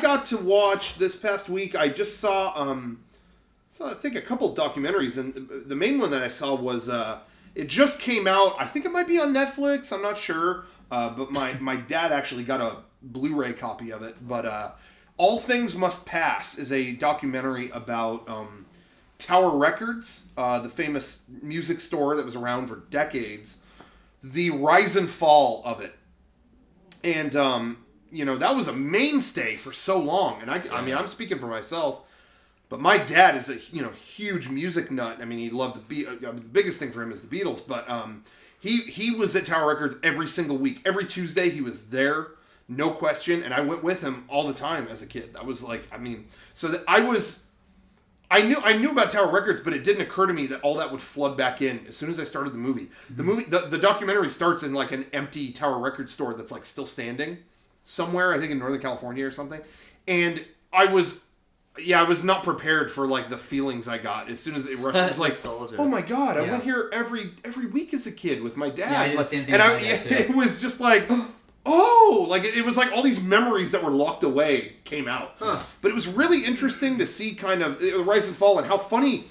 got to watch this past week. I just saw I think a couple documentaries, and the main one that I saw was it just came out. I think it might be on Netflix. I'm not sure, but my dad actually got a Blu-ray copy of it. But All Things Must Pass is a documentary about Tower Records, the famous music store that was around for decades, the rise and fall of it, and that was a mainstay for so long. And I mean, I'm speaking for myself. But my dad is a huge music nut. I mean, he loved the biggest thing for him is the Beatles. But he was at Tower Records every single week. Every Tuesday he was there, no question. And I went with him all the time as a kid. That was like, I mean, so that I knew about Tower Records, but it didn't occur to me that all that would flood back in as soon as I started the movie. The documentary starts in like an empty Tower Records store that's like still standing somewhere, I think in Northern California or something. And I was not prepared for like the feelings I got as soon as it rushed. It was like, oh my god, I went here every week as a kid with my dad. Yeah, I did the same thing. It was just like, oh, like it was like all these memories that were locked away came out. Huh. But it was really interesting to see kind of the rise and fall and how funny,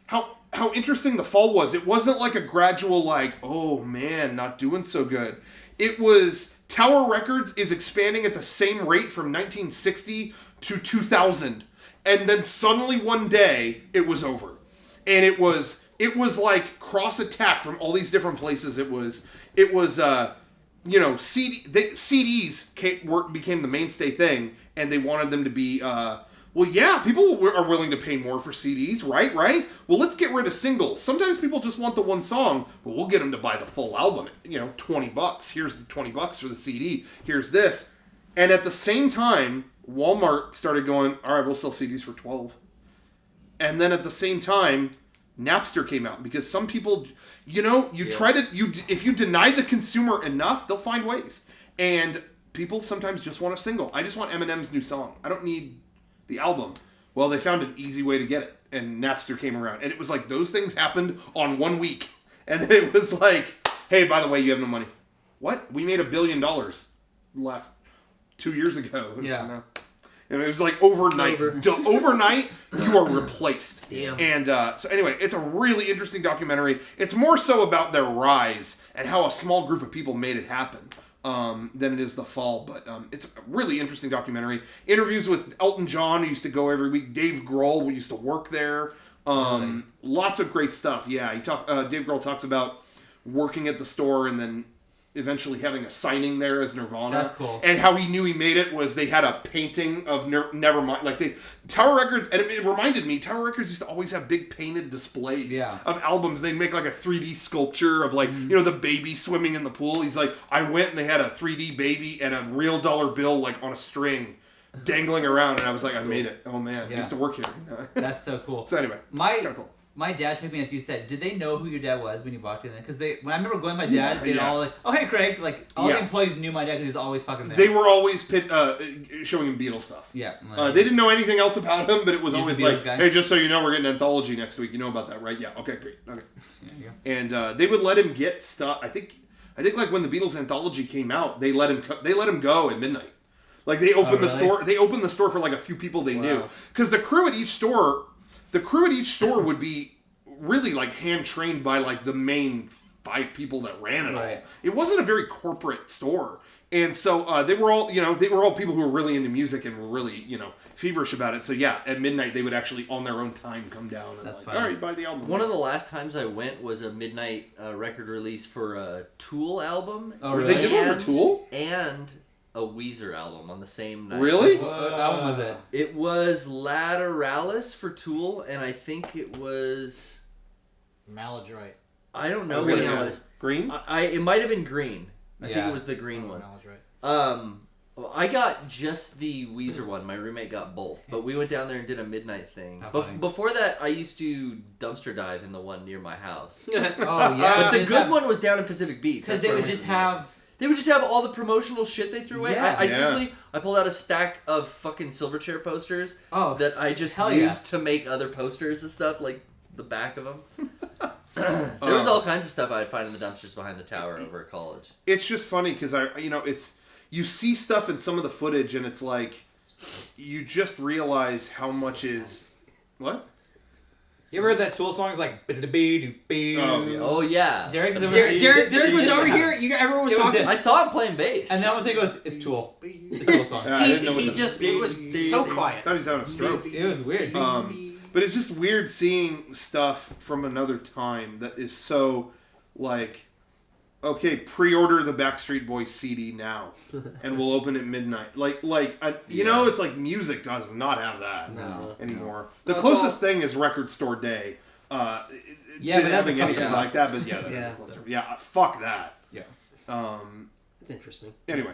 how interesting the fall was. It wasn't like a gradual like, oh man, not doing so good. It was Tower Records is expanding at the same rate from 1960 to 2000. And then suddenly one day it was over, and it was like cross attack from all these different places. CDs became the mainstay thing, and they wanted them to be people are willing to pay more for CDs, right? Well, let's get rid of singles. Sometimes people just want the one song, but we'll get them to buy the full album. $20. Here's the $20 for the CD. Here's this, and at the same time, Walmart started going, all right, we'll sell CDs for $12. And then at the same time, Napster came out because some people, if you deny the consumer enough, they'll find ways. And people sometimes just want a single. I just want Eminem's new song. I don't need the album. Well, they found an easy way to get it, and Napster came around. And it was like those things happened on 1 week. And then it was like, hey, by the way, you have no money. What? We made $1 billion last 2 years ago. Yeah. And it was like overnight. Overnight, you are replaced. Damn. And so anyway, it's a really interesting documentary. It's more so about their rise and how a small group of people made it happen than it is the fall. But it's a really interesting documentary. Interviews with Elton John, who used to go every week. Dave Grohl, who used to work there. Lots of great stuff. Yeah, Dave Grohl talks about working at the store and then eventually having a signing there as Nirvana. That's cool. And how he knew he made it was they had a painting of Nevermind. Like Tower Records, and it reminded me, Tower Records used to always have big painted displays of albums. They'd make like a 3D sculpture of like, the baby swimming in the pool. He's like, I went and they had a 3D baby and a real dollar bill like on a string dangling around. And I was like, I made it. Oh man, I used to work here. That's so cool. So anyway, kind of cool. My dad took me, as you said. Did they know who your dad was when you walked in there? Because when I remember going with my dad, they'd all like, "Oh, hey, Craig!" Like all the employees knew my dad because he was always fucking there. They were always showing him Beatles stuff. Yeah, they didn't know anything else about him, but it was always like, guy. "Hey, just so you know, we're getting Anthology next week. You know about that, right? Yeah. Okay, great. Okay." Yeah. And they would let him get stuff. I think like when the Beatles Anthology came out, they let him go at midnight. Like they opened the store. They opened the store for like a few people they knew, because the crew at each store would be really like hand trained by like the main 5 people that ran it all. It wasn't a very corporate store, and so they were all people who were really into music and were really feverish about it. So yeah, at midnight they would actually on their own time come down and all right, buy the album. One of the last times I went was a midnight record release for a Tool album. Oh, really? They did one for Tool and a Weezer album on the same night. Really? What album was it? It was Lateralis for Tool, and I think it was Maladroit. I don't know what it was. Green? It might have been green. I think it was the green one. Maladroit. Well, I got just the Weezer one. My roommate got both, but we went down there and did a midnight thing. Before that, I used to dumpster dive in the one near my house. Oh yeah. But the good one was down in Pacific Beach. Because they would just have all the promotional shit they threw away. I pulled out a stack of fucking Silverchair posters that I just used to make other posters and stuff, like the back of them. There was all kinds of stuff I'd find in the dumpsters behind the tower over at college. It's just funny because you see stuff in some of the footage and it's like, you just realize how much is what. You ever heard that Tool song? It's like Oh yeah. Derek was over here. Everyone was talking. I saw him playing bass. And then all of a sudden he goes, "It's Tool." It's a Tool song. It was so quiet. I thought he was having a stroke. It was weird. But it's just weird seeing stuff from another time that is so like, okay, pre-order the Backstreet Boys CD now, and we'll open at midnight. You know, it's like music does not have that anymore. The closest thing is Record Store Day. To having anything like that, but that is a cluster. Yeah, fuck that. Yeah. It's interesting. Anyway.